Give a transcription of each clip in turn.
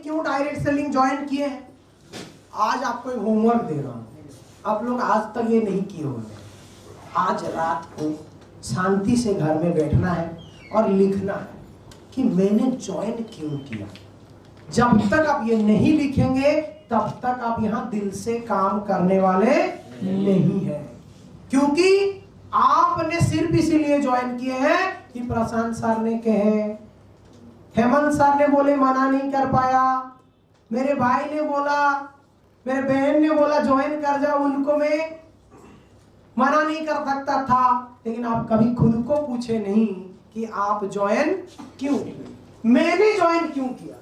क्यों direct selling join किए हैं? आज आपको एक होमवर्क दे रहा हूं, आप लोग आज तक ये नहीं किए होंगे। आज रात को शांति से घर में बैठना है और लिखना है कि मैंने ज्वाइन क्यों किया। जब तक आप ये नहीं लिखेंगे तब तक आप यहाँ दिल से काम करने वाले नहीं है, क्योंकि आपने सिर्फ इसीलिए ज्वाइन किए हैं कि प्रशांत सर ने कहे, हेमंत सर ने बोले मना नहीं कर पाया, मेरे भाई ने बोला, मेरे बहन ने बोला ज्वाइन कर जाओ, उनको मैं मना नहीं कर सकता था। लेकिन आप कभी खुद को पूछे नहीं कि आप ज्वाइन क्यों, मैंने ज्वाइन क्यों किया।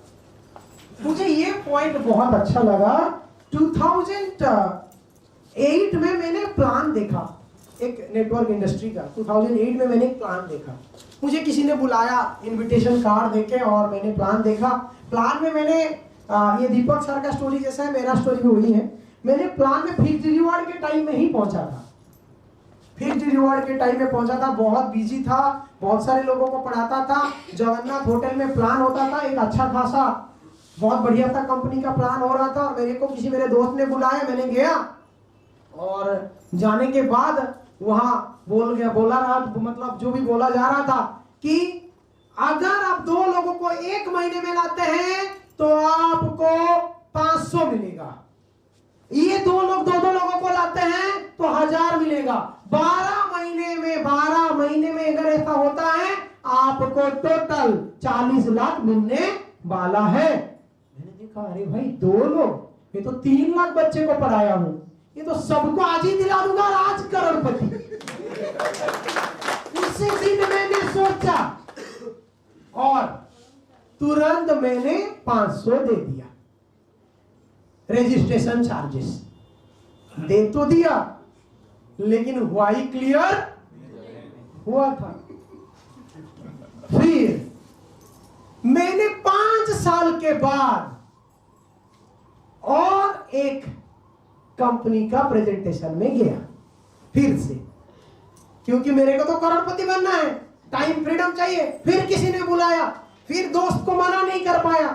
मुझे ये पॉइंट बहुत अच्छा लगा। 2008 में मैंने प्लान देखा एक नेटवर्क इंडस्ट्री का। 2008 में मैंने एक प्लान देखा, मुझे किसी ने बुलाया इनविटेशन कार्ड देके और मैंने प्लान देखा। प्लान में मैंने ये दीपक सर का स्टोरी जैसा है, मेरा स्टोरी भी वही है। मैंने प्लान में फिक्स्ड रिवॉर्ड के टाइम में ही पहुंचा था, फिक्स्ड रिवॉर्ड के टाइम में पहुंचा था। बहुत बिजी था, बहुत सारे लोगों को पढ़ाता था। जगन्नाथ होटल में प्लान होता था, एक अच्छा खासा बहुत बढ़िया था, कंपनी का प्लान हो रहा था। और मेरे को किसी मेरे दोस्त ने बुलाया, मैंने गया और जाने के बाद वहां बोला रहा, मतलब जो भी बोला जा रहा था कि अगर आप 2 लोगों को 1 महीने में लाते हैं तो आपको 500 मिलेगा, ये 2 लोग 2 लोगों को लाते हैं तो 1000 मिलेगा। 12 महीने में अगर ऐसा होता है आपको टोटल 40 लाख मिलने वाला है। मैंने देखा, अरे भाई 2 लोग, ये तो 3 लाख बच्चे को पढ़ाया हूं, ये तो सबको आज ही दिला दूंगा आज करोड़पति। उसी दिन मैंने सोचा और तुरंत मैंने 500 दे दिया। रजिस्ट्रेशन चार्जेस दे तो दिया, लेकिन हुआ ही क्लियर हुआ था। फिर मैंने 5 साल के बाद और एक कंपनी का प्रेजेंटेशन में गया फिर से, क्योंकि मेरे को तो करोड़पति बनना है, टाइम फ्रीडम चाहिए। फिर किसी ने बुलाया, फिर दोस्त को मना नहीं कर पाया,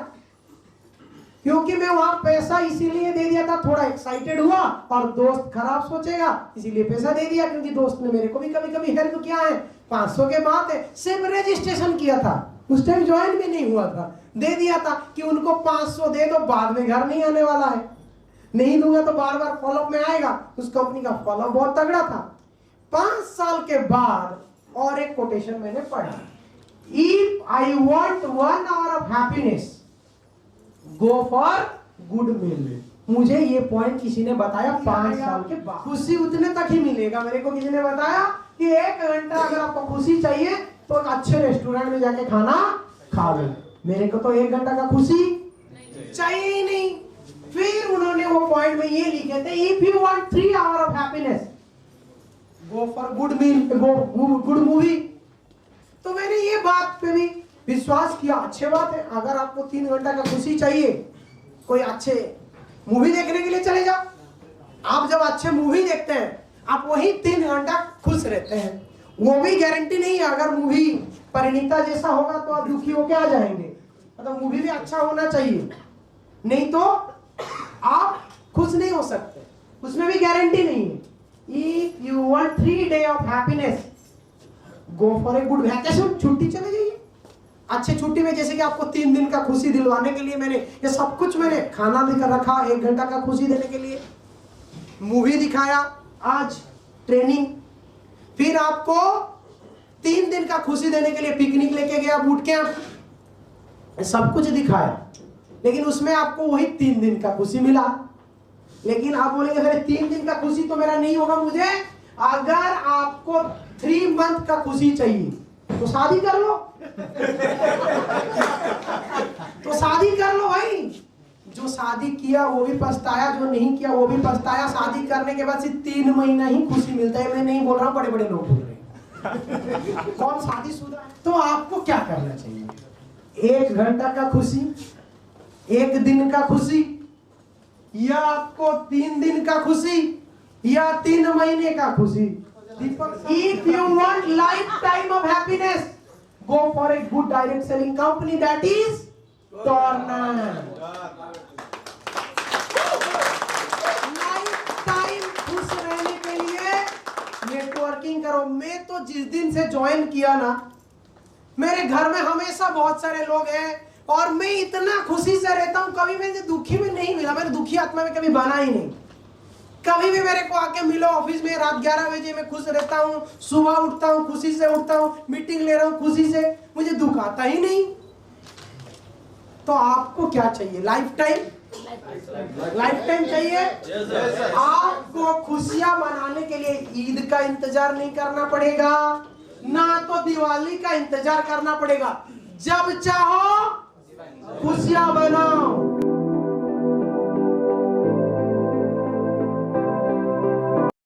क्योंकि मैं वहां पैसा इसीलिए दे दिया था, थोड़ा एक्साइटेड हुआ और दोस्त खराब सोचेगा इसीलिए पैसा दे दिया, क्योंकि दोस्त ने मेरे को भी कभी कभी हेल्प किया है। 500 के बाद है, सिर्फ रजिस्ट्रेशन किया था, उस टाइम ज्वाइन भी नहीं हुआ था, दे दिया था कि उनको 500 दे दो, बाद में घर नहीं आने वाला है, नहीं दूंगा तो बार बार फॉलोअप में आएगा। उस कंपनी का फॉलोअप बहुत तगड़ा था। 5 साल के बाद और एक कोटेशन मैंने पढ़ा, if I want 1 hour of happiness go for good meal. मुझे ये पॉइंट किसी ने बताया 5 साल के बाद, खुशी उतने तक ही मिलेगा। मेरे को किसी ने बताया कि 1 घंटा अगर आपको खुशी चाहिए तो अच्छे रेस्टोरेंट में जाके खाना खा लो। मेरे को तो 1 घंटा का खुशी चाहिए ही नहीं। फिर उन्होंने वो पॉइंट में ये लिखे थे, if you want 3 hour of happiness go for good meal, go good movie. तो मैंने ये बात पे भी विश्वास किया, अच्छी बात है। अगर आपको 3 घंटा का खुशी चाहिए, कोई अच्छे मूवी देखने के लिए चले जाओ। आप जब अच्छे मूवी देखते हैं आप वही 3 घंटा खुश रहते हैं। वो भी गारंटी नहीं है, अगर मूवी परिणीता जैसा होगा तो आप दुखी होके आ जाएंगे। मतलब मूवी भी अच्छा होना चाहिए, नहीं तो आप खुश नहीं हो सकते, उसमें भी गारंटी नहीं है। If you want 3 days of happiness go for a good vacation, छुट्टी चले जाइए। अच्छे छुट्टी में जैसे कि आपको 3 दिन का खुशी दिलवाने के लिए मैंने ये सब कुछ, मैंने खाना लेकर रखा 1 घंटा का खुशी देने के लिए, मूवी दिखाया, आज ट्रेनिंग, फिर आपको 3 दिन का खुशी देने के लिए पिकनिक लेके गया, बूट कैंप, सब कुछ दिखाया। लेकिन उसमें आपको वही 3 दिन का खुशी मिला। लेकिन आप बोलेंगे अरे 3 दिन का खुशी तो मेरा नहीं होगा, मुझे अगर आपको 3 month का खुशी चाहिए तो शादी कर लो। तो शादी कर लो भाई। जो शादी किया वो भी पछताया, जो नहीं किया वो भी पछताया। शादी करने के बाद सिर्फ 3 महीना ही खुशी मिलता है। मैं नहीं बोल रहा हूँ, बड़े बड़े लोग बोल रहे हैं। कौन शादीशुदा है? तो आपको क्या करना चाहिए? 1 घंटा का खुशी, 1 दिन का खुशी, या आपको 3 दिन का खुशी, या 3 महीने का खुशी? If you want lifetime of happiness, go for a good direct selling company, that is Tornado. जिस दिन से ज्वाइन किया ना, मेरे घर में हमेशा बहुत सारे लोग हैं और मैं इतना खुशी से रहता हूं, कभी मैंने दुखी में नहीं मिला, मेरे दुखी आत्मा में कभी बना ही नहीं। कभी भी मेरे को आके मिलो ऑफिस में, रात 11 बजे मैं खुश रहता हूं, सुबह उठता हूं खुशी से उठता हूं, मीटिंग ले रहा हूं खुशी से, मुझे दुख आता ही नहीं। तो आपको क्या चाहिए? लाइफ टाइम चाहिए। आपको खुशियां मनाने के लिए ईद का इंतजार नहीं करना पड़ेगा, ना तो दिवाली का इंतजार करना पड़ेगा। जब चाहो खुशियां बनाओ।